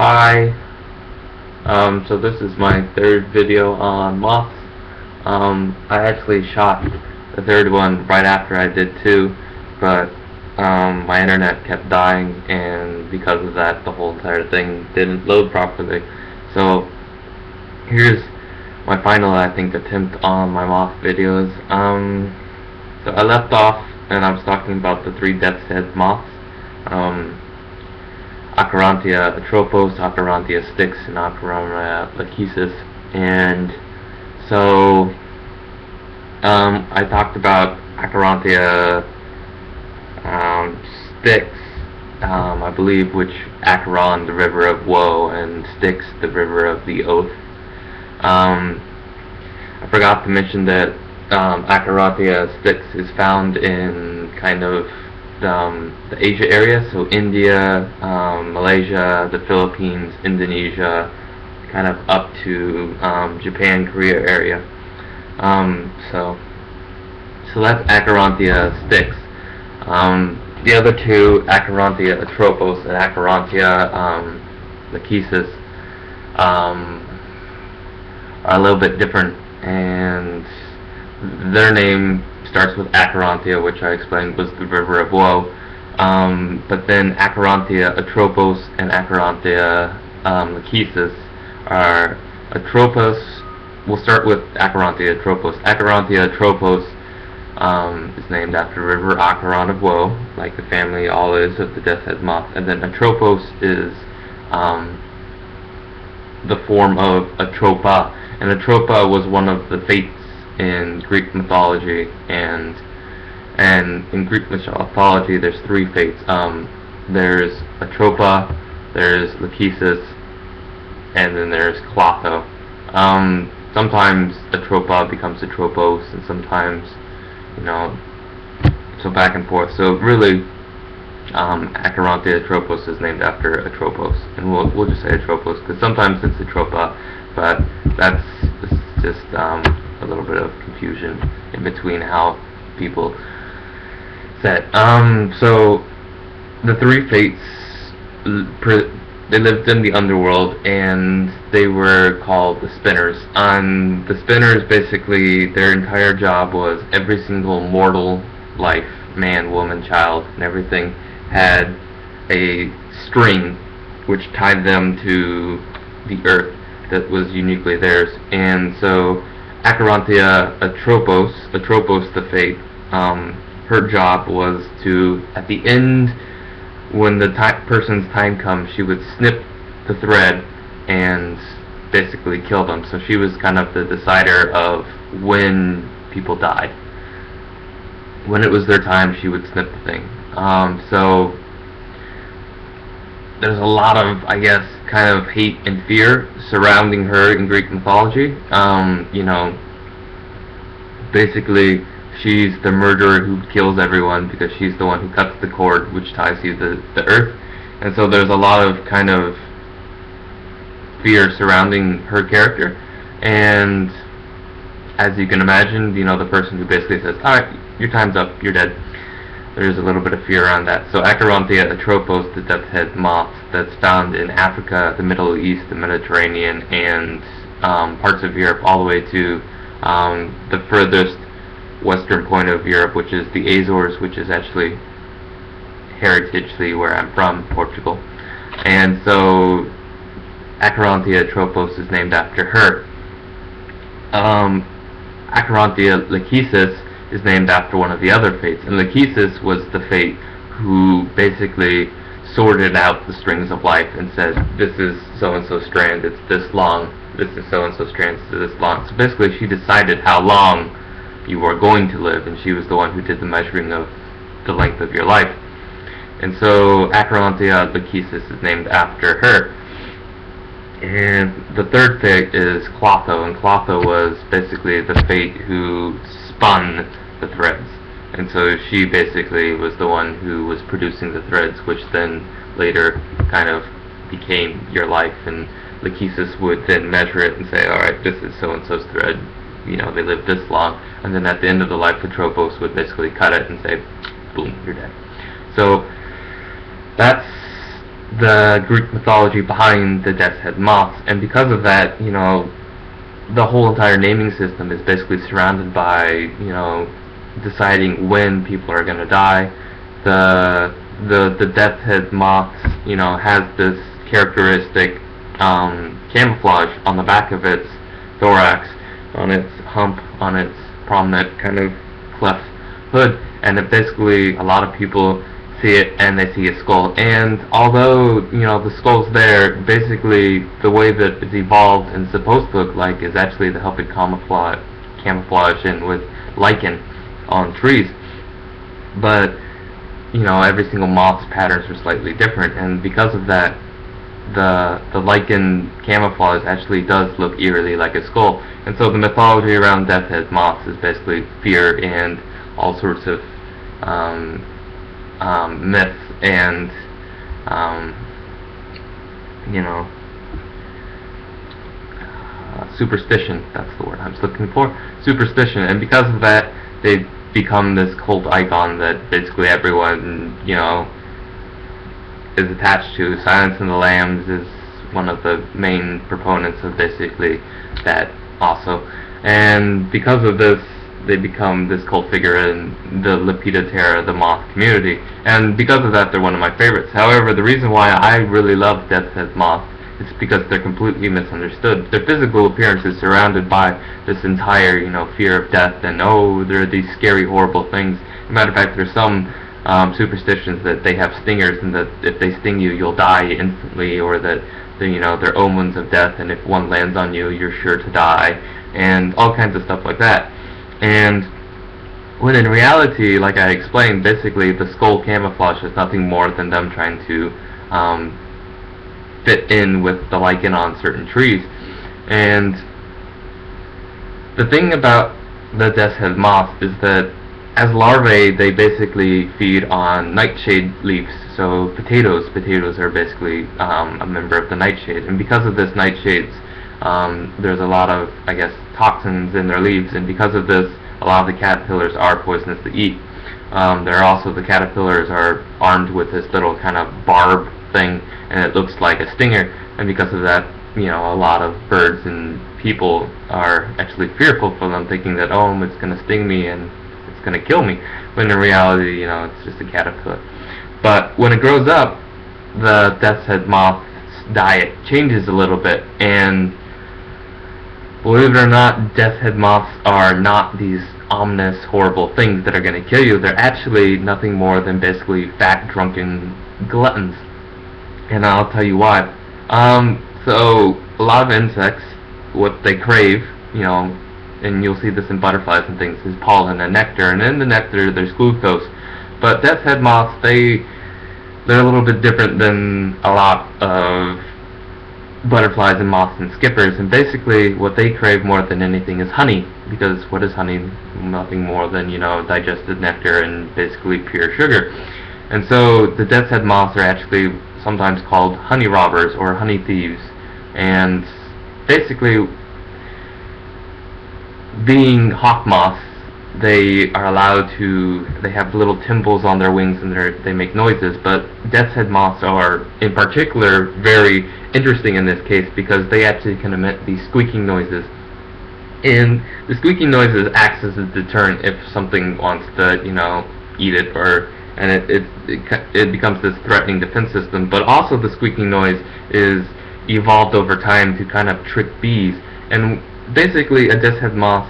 Hi. So this is my third video on Moths. I actually shot the third one right after I did two, but my internet kept dying, and because of that, the whole entire thing didn't load properly. So here's my final, I think, attempt on my moth videos. So I left off, and I was talking about the three death's head moths. Acherontia atropos, Acherontia styx, and Acherontia lachecis. And so I talked about Acherontia styx, I believe, which Acheron, the river of woe, and Styx, the river of the oath. I forgot to mention that Acherontia styx is found in kind of the Asia area, so India, Malaysia, the Philippines, Indonesia, kind of up to Japan, Korea area. So that's Acherontia styx. The other two, Acherontia atropos and Acherontia lachecis, are a little bit different, and their name starts with Acherontia, which I explained was the river of woe. But then Acherontia atropos and Acherontia lachecis are atropos. We'll start with Acherontia atropos. Acherontia atropos is named after river Acheron of woe, like the family all is of the death's head moth. And then atropos is the form of atropa, and atropa was one of the fates in Greek mythology, and in Greek mythology there's three fates. There's Atropa, there's Lachecis, and then there's Clotho. Sometimes Atropa becomes Atropos, and sometimes, so back and forth. So really, Acherontia atropos is named after Atropos, and we'll just say Atropos because sometimes it's Atropa, but that's just a little bit of confusion in between how people said. So the three fates, they lived in the underworld, and they were called the spinners. The spinners, basically, their entire job was every single mortal life, man, woman, child, and everything, had a string which tied them to the earth that was uniquely theirs. And so Acherontia atropos the fate, her job was to, at the end, when the person's time comes, she would snip the thread and basically kill them. So she was kind of the decider of when people died. When it was their time, she would snip the thing. So there's a lot of, I guess, kind of hate and fear surrounding her in Greek mythology. Basically, she's the murderer who kills everyone because she's the one who cuts the cord which ties you to the earth. And so there's a lot of kind of fear surrounding her character. And as you can imagine, the person who basically says, alright, your time's up, you're dead, there's a little bit of fear around that. So Acherontia atropos, the death's head moth, that's found in Africa, the Middle East, the Mediterranean, and parts of Europe, all the way to the furthest western point of Europe, which is the Azores, which is actually heritagely where I'm from, Portugal. And so Acherontia atropos is named after her. Acherontia lachecis is named after one of the other fates, and Lachecis was the fate who basically sorted out the strings of life and said, this is so-and-so strand, it's this long, this is so-and-so strand, it's this long. So basically she decided how long you were going to live, and she was the one who did the measuring of the length of your life. And so Acherontia lachecis is named after her. And the third fate is Clotho, and Clotho was basically the fate who spun the threads. And so she basically was the one who was producing the threads, which then later kind of became your life. And Lachecis would then measure it and say, alright, this is so-and-so's thread, they lived this long. And then at the end of the life, Atropos would basically cut it and say, boom, you're dead. So that's the Greek mythology behind the death's head moths, and because of that, the whole entire naming system is basically surrounded by, deciding when people are going to die. The death's head moths, has this characteristic camouflage on the back of its thorax, on its hump, on its prominent kind of cleft hood, and it basically, a lot of people see it and they see a skull. And although the skull's there, basically the way that it's evolved and supposed to look like is actually to help it camouflage in with lichen on trees. But every single moth's patterns are slightly different, and because of that, the lichen camouflage actually does look eerily like a skull. And so the mythology around death's head moths is basically fear and all sorts of myths and superstition. That's the word I was looking for. Superstition. And because of that, they've become this cult icon that basically everyone is attached to. Silence of the Lambs is one of the main proponents of basically that also. And because of this, they become this cult figure in the Lepidoptera, the moth community. And because of that, they're one of my favorites. However, the reason why I really love death's head moths is because they're completely misunderstood. Their physical appearance is surrounded by this entire, fear of death, and they're these scary, horrible things. As a matter of fact, there's some superstitions that they have stingers, and that if they sting you, you'll die instantly, or that they're omens of death, and if one lands on you, you're sure to die, and all kinds of stuff like that. And when in reality, like I explained, basically the skull camouflage is nothing more than them trying to fit in with the lichen on certain trees. And the thing about the death's head moth is that as larvae, they basically feed on nightshade leaves. So potatoes are basically a member of the nightshade, and because of this nightshades, there's a lot of, toxins in their leaves, and because of this, a lot of the caterpillars are poisonous to eat. The caterpillars are armed with this little kind of barb thing, and it looks like a stinger, and because of that, a lot of birds and people are actually fearful for them, thinking that, it's going to sting me and it's going to kill me, when in reality, it's just a caterpillar. But when it grows up, the death's head moth's diet changes a little bit, and believe it or not, death's head moths are not these ominous, horrible things that are going to kill you. They're actually nothing more than basically fat, drunken gluttons. And I'll tell you why. So, a lot of insects, what they crave, and you'll see this in butterflies and things, is pollen and nectar. And in the nectar, there's glucose. But death's head moths, they're a little bit different than a lot of butterflies and moths and skippers, and basically what they crave more than anything is honey, because what is honey? Nothing more than digested nectar and basically pure sugar. And so the death's head moths are actually sometimes called honey robbers or honey thieves, and basically, being hawk moths, they are allowed to, they have little tymbals on their wings and they make noises, but death's head moths are in particular very interesting in this case because they actually can emit these squeaking noises. And the squeaking noises acts as a deterrent if something wants to, eat it, and it becomes this threatening defense system. But also the squeaking noise is evolved over time to kind of trick bees. And basically a death's head moth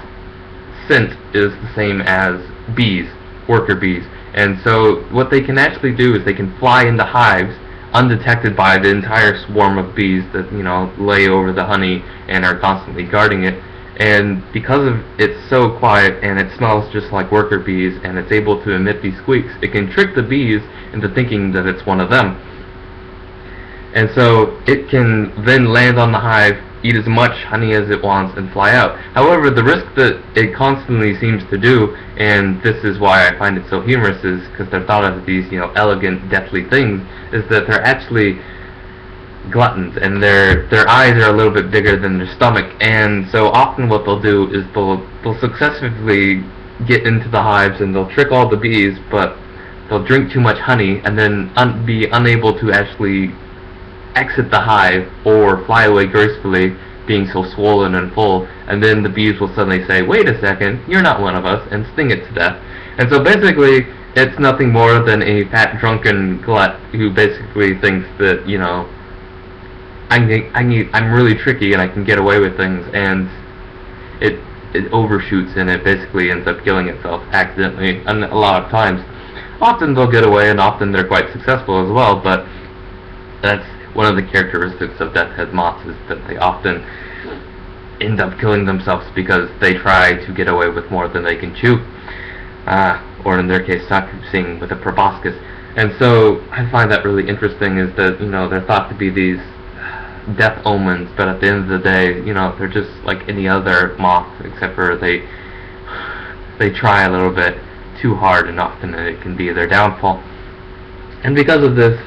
scent is the same as bees, worker bees. And so what they can actually do is they can fly into hives undetected by the entire swarm of bees that lay over the honey and are constantly guarding it. And because of it's so quiet and it smells just like worker bees and it's able to emit these squeaks, it can trick the bees into thinking that it's one of them. And so it can then land on the hive, eat as much honey as it wants, and fly out. However, the risk that it constantly seems to do, and this is why I find it so humorous, is because they're thought of these elegant, deathly things, is that they're actually gluttons, and their eyes are a little bit bigger than their stomach. And so often what they'll do is they'll successfully get into the hives and they'll trick all the bees, but they'll drink too much honey and then be unable to actually exit the hive or fly away gracefully, being so swollen and full, and then the bees will suddenly say, wait a second, you're not one of us, and sting it to death. And so basically, it's nothing more than a fat, drunken glut who basically thinks that, you know, I'm really tricky and I can get away with things, and it overshoots and it basically ends up killing itself accidentally, and a lot of times. Often they'll get away, and often they're quite successful as well, but that's one of the characteristics of death's head moths, is that they often end up killing themselves because they try to get away with more than they can chew, or in their case, succeeding with a proboscis. And so I find that really interesting, is that, you know, they're thought to be these death omens, but at the end of the day, you know, they're just like any other moth, except for they try a little bit too hard, and often it can be their downfall. And because of this,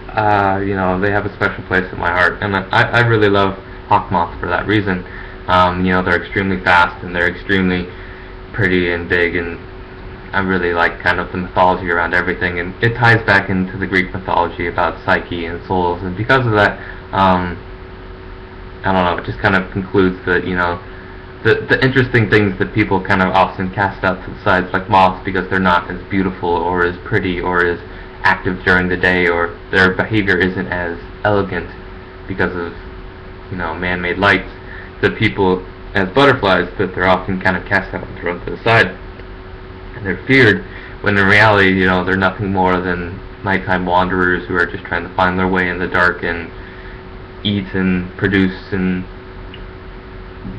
you know, they have a special place in my heart, and I really love hawk moths for that reason. You know, they're extremely fast, and they're extremely pretty and big, and I really like kind of the mythology around everything, and it ties back into the Greek mythology about psyche and souls, and because of that, I don't know, it just kind of concludes that, you know, the interesting things that people kind of often cast out to the sides, like moths, because they're not as beautiful or as pretty or as active during the day, or their behavior isn't as elegant because of, you know, man-made lights, that people, as butterflies, that they're often kind of cast out and thrown to the side, and they're feared, when in reality, you know, they're nothing more than nighttime wanderers who are just trying to find their way in the dark and eat and produce and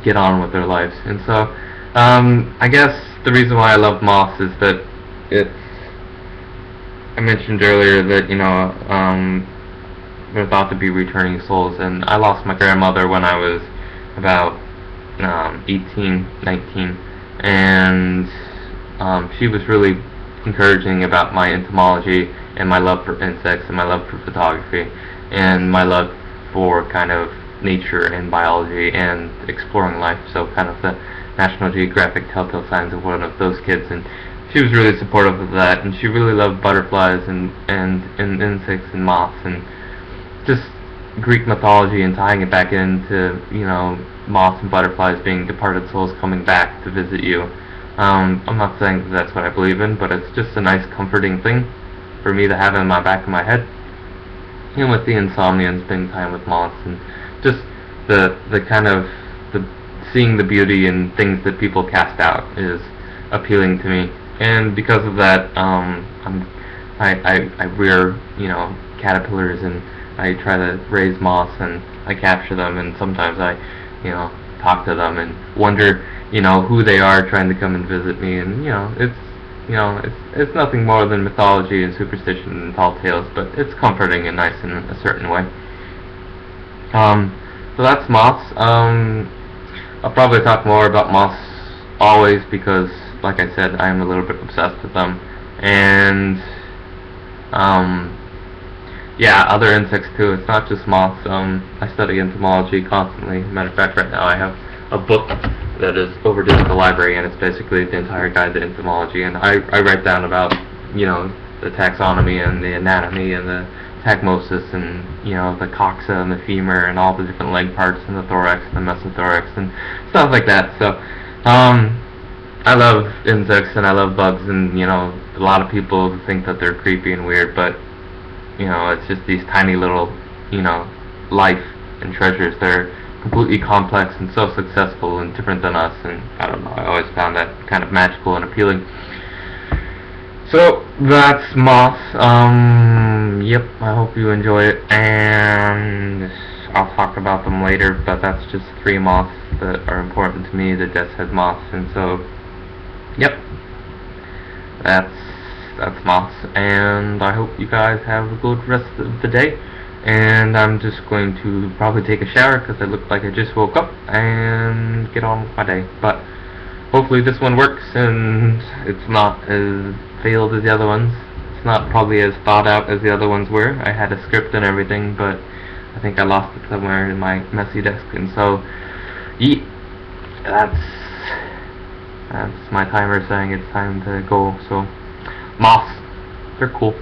get on with their lives. And so I guess the reason why I love moths is that I mentioned earlier that, you know, they're thought to be returning souls, and I lost my grandmother when I was about 18, 19, and she was really encouraging about my entomology and my love for insects and my love for photography and my love for kind of nature and biology and exploring life, so kind of the National Geographic telltale signs of one of those kids, and she was really supportive of that, and she really loved butterflies and insects and moths and just Greek mythology, and tying it back into, you know, moths and butterflies being departed souls coming back to visit you. I'm not saying that that's what I believe in, but it's just a nice comforting thing for me to have in my back of my head. You know, with the insomnia and spending time with moths, and just the kind of seeing the beauty in things that people cast out is appealing to me, and because of that, I rear, you know, caterpillars, and I try to raise moths, and I capture them, and sometimes I, you know, talk to them and wonder, you know, who they are trying to come and visit me, and, you know, it's nothing more than mythology and superstition and tall tales, but it's comforting and nice in a certain way. So that's moths. I'll probably talk more about moths always, because, like I said, I'm a little bit obsessed with them, and yeah, other insects too. It's not just moths. I study entomology constantly. Matter of fact, right now I have a book that is overdue at the library, and it's basically the entire guide to entomology, and I write down about, you know, the taxonomy and the anatomy and the tagmosis and, you know, the coxa and the femur and all the different leg parts and the thorax and the mesothorax and stuff like that. So I love insects and I love bugs, and, you know, a lot of people think that they're creepy and weird, but, you know, it's just these tiny little, you know, life and treasures. They're completely complex and so successful and different than us, and I don't know, I always found that kind of magical and appealing. So that's moths. Yep, I hope you enjoy it, and I'll talk about them later, but that's just 3 moths that are important to me, the death's head moths. And so, yep, that's moths, and I hope you guys have a good rest of the day. And I'm just going to probably take a shower, because I look like I just woke up, and get on with my day. But hopefully this one works, and it's not as failed as the other ones. It's not probably as thought out as the other ones were. I had a script and everything, but I think I lost it somewhere in my messy desk. And so, yeah, that's my timer saying it's time to go. So, moths, they're cool.